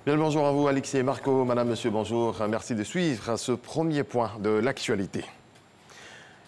Bien le bonjour à vous, Alexis et Marco. Madame, monsieur, bonjour. Merci de suivre ce premier point de l'actualité.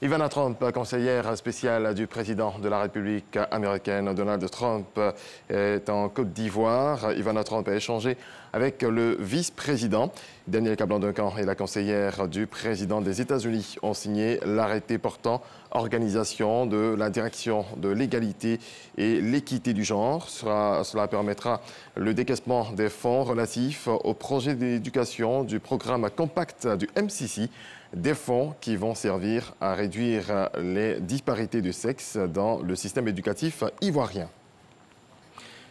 Ivana Trump, conseillère spéciale du président de la République américaine, Donald Trump, est en Côte d'Ivoire. Ivana Trump a échangé avec le vice-président. Daniel Kablan-Duncan et la conseillère du président des États-Unis ont signé l'arrêté portant organisation de la direction de l'égalité et l'équité du genre. Cela permettra le décaissement des fonds relatifs au projet d'éducation du programme Compact du MCC, des fonds qui vont servir à réduire les disparités de sexe dans le système éducatif ivoirien.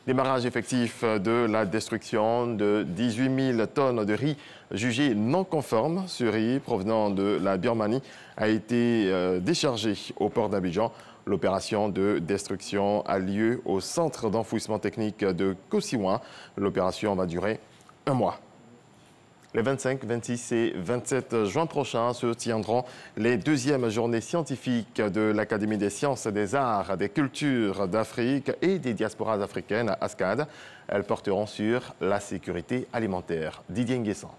Démarrage effectif de la destruction de 18 000 tonnes de riz jugées non conformes. Ce riz provenant de la Birmanie a été déchargé au port d'Abidjan. L'opération de destruction a lieu au centre d'enfouissement technique de Kosiouin. L'opération va durer un mois. Les 25, 26 et 27 juin prochains se tiendront les deuxièmes journées scientifiques de l'Académie des sciences, des arts, des cultures d'Afrique et des diasporas africaines à ASCAD. Elles porteront sur la sécurité alimentaire. Didier Nguessan.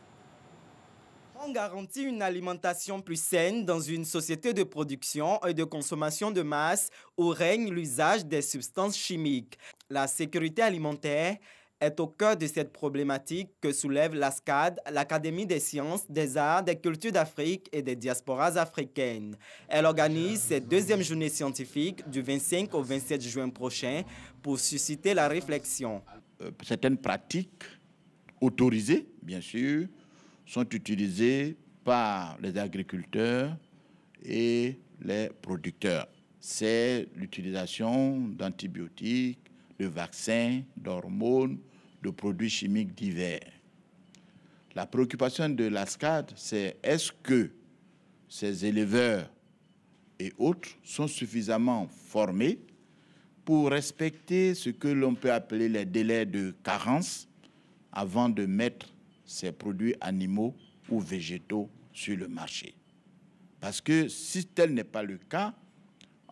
On garantit une alimentation plus saine dans une société de production et de consommation de masse où règne l'usage des substances chimiques. La sécurité alimentaire est au cœur de cette problématique que soulève l'ASCAD, l'Académie des sciences, des arts, des cultures d'Afrique et des diasporas africaines. Elle organise cette deuxième journée scientifique du 25 au 27 juin prochain pour susciter la réflexion. Certaines pratiques autorisées, bien sûr, sont utilisées par les agriculteurs et les producteurs. C'est l'utilisation d'antibiotiques, de vaccins, d'hormones, de produits chimiques divers. La préoccupation de l'ASCAD, c'est est-ce que ces éleveurs et autres sont suffisamment formés pour respecter ce que l'on peut appeler les délais de carence avant de mettre ces produits animaux ou végétaux sur le marché. Parce que si tel n'est pas le cas,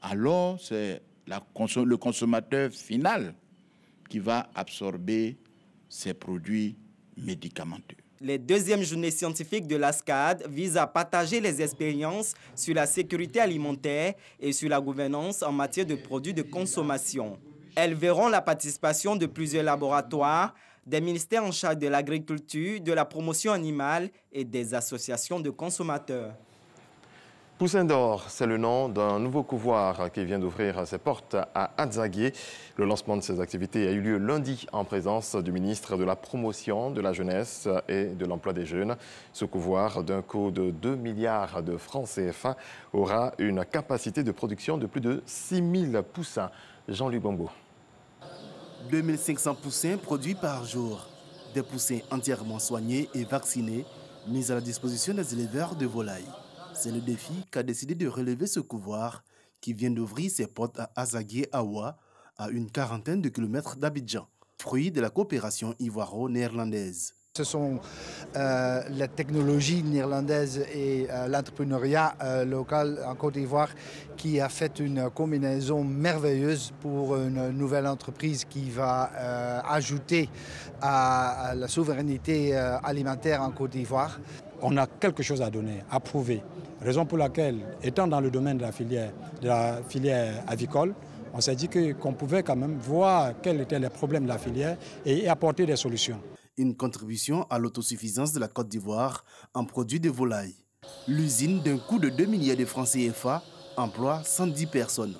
alors c'est le consommateur final qui va absorber ces produits médicamenteux. Les deuxièmes journées scientifiques de l'ASCAD visent à partager les expériences sur la sécurité alimentaire et sur la gouvernance en matière de produits de consommation. Elles verront la participation de plusieurs laboratoires, des ministères en charge de l'agriculture, de la promotion animale et des associations de consommateurs. Poussin d'or, c'est le nom d'un nouveau couvoir qui vient d'ouvrir ses portes à Adzaguié. Le lancement de ces activités a eu lieu lundi en présence du ministre de la Promotion de la Jeunesse et de l'Emploi des Jeunes. Ce couvoir, d'un coût de 2 milliards de francs CFA, aura une capacité de production de plus de 6 000 poussins. Jean-Luc Bombo. 2500 poussins produits par jour. Des poussins entièrement soignés et vaccinés, mis à la disposition des éleveurs de volailles. C'est le défi qu'a décidé de relever ce couvoir qui vient d'ouvrir ses portes à Azaguié-Awa, à une quarantaine de kilomètres d'Abidjan, fruit de la coopération ivoiro-néerlandaise. Ce sont la technologie néerlandaise et l'entrepreneuriat local en Côte d'Ivoire qui a fait une combinaison merveilleuse pour une nouvelle entreprise qui va ajouter à la souveraineté alimentaire en Côte d'Ivoire. On a quelque chose à donner, à prouver. Raison pour laquelle, étant dans le domaine de la filière avicole, on s'est dit qu'on pouvait quand même voir quels étaient les problèmes de la filière et apporter des solutions. Une contribution à l'autosuffisance de la Côte d'Ivoire en produits de volaille. L'usine, d'un coût de 2 milliards de francs CFA, emploie 110 personnes.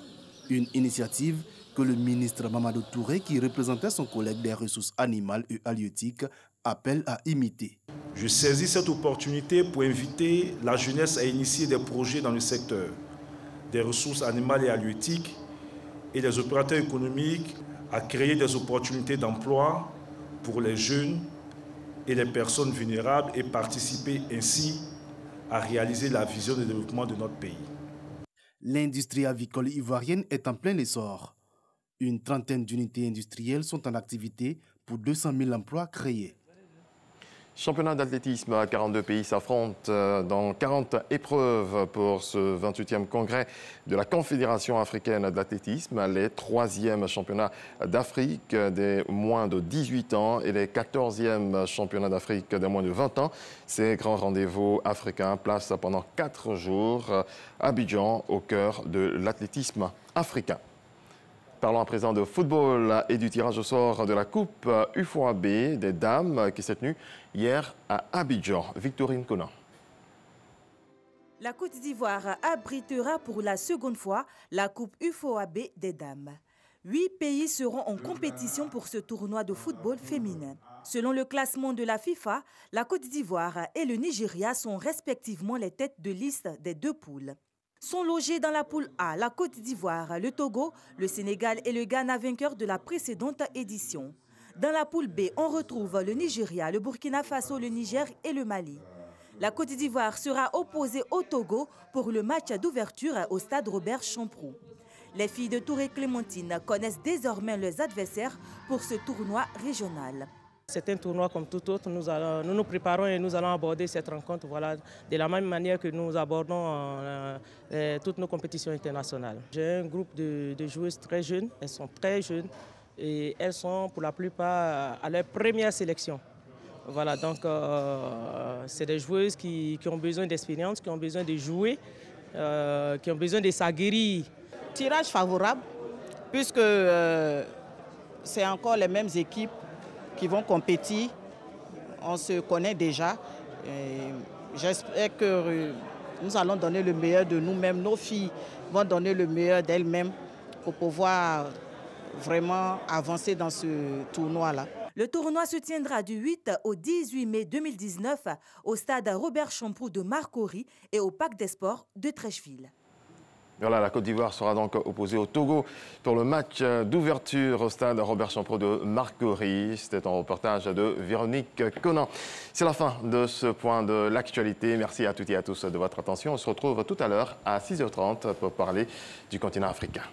Une initiative que le ministre Mamadou Touré, qui représentait son collègue des ressources animales et halieutiques, appelle à imiter. Je saisis cette opportunité pour inviter la jeunesse à initier des projets dans le secteur des ressources animales et halieutiques et les opérateurs économiques à créer des opportunités d'emploi pour les jeunes et les personnes vulnérables et participer ainsi à réaliser la vision de développement de notre pays. L'industrie avicole ivoirienne est en plein essor. Une trentaine d'unités industrielles sont en activité pour 200 000 emplois créés. Championnat d'athlétisme, 42 pays s'affrontent dans 40 épreuves pour ce 28e congrès de la Confédération africaine d'athlétisme, les 3e championnats d'Afrique des moins de 18 ans et les 14e championnats d'Afrique des moins de 20 ans. Ces grands rendez-vous africains placent pendant 4 jours Abidjan au cœur de l'athlétisme africain. Parlons à présent de football et du tirage au sort de la Coupe UFOAB des dames qui s'est tenue hier à Abidjan. Victorine Conan. La Côte d'Ivoire abritera pour la seconde fois la Coupe UFOAB des dames. 8 pays seront en compétition pour ce tournoi de football féminin. Selon le classement de la FIFA, la Côte d'Ivoire et le Nigeria sont respectivement les têtes de liste des 2 poules. Sont logés dans la poule A la Côte d'Ivoire, le Togo, le Sénégal et le Ghana vainqueurs de la précédente édition. Dans la poule B, on retrouve le Nigeria, le Burkina Faso, le Niger et le Mali. La Côte d'Ivoire sera opposée au Togo pour le match d'ouverture au stade Robert Champroux. Les filles de Touré Clémentine connaissent désormais leurs adversaires pour ce tournoi régional. C'est un tournoi comme tout autre. Nous nous préparons et nous allons aborder cette rencontre de la même manière que nous abordons toutes nos compétitions internationales. J'ai un groupe de joueuses très jeunes. Elles sont très jeunes et elles sont pour la plupart à leur première sélection. Voilà, donc c'est des joueuses qui ont besoin d'expérience, qui ont besoin de jouer, qui ont besoin de s'aguerrir. Tirage favorable puisque c'est encore les mêmes équipes qui vont compétir. On se connaît déjà. J'espère que nous allons donner le meilleur de nous-mêmes. Nos filles vont donner le meilleur d'elles-mêmes pour pouvoir vraiment avancer dans ce tournoi-là. Le tournoi se tiendra du 8 au 18 mai 2019 au stade Robert Champroux de Marcory et au Parc des Sports de Trècheville. Voilà, la Côte d'Ivoire sera donc opposée au Togo pour le match d'ouverture au stade Robert Champroux de Marcory. C'était un reportage de Véronique Conan. C'est la fin de ce point de l'actualité. Merci à toutes et à tous de votre attention. On se retrouve tout à l'heure à 6h30 pour parler du continent africain.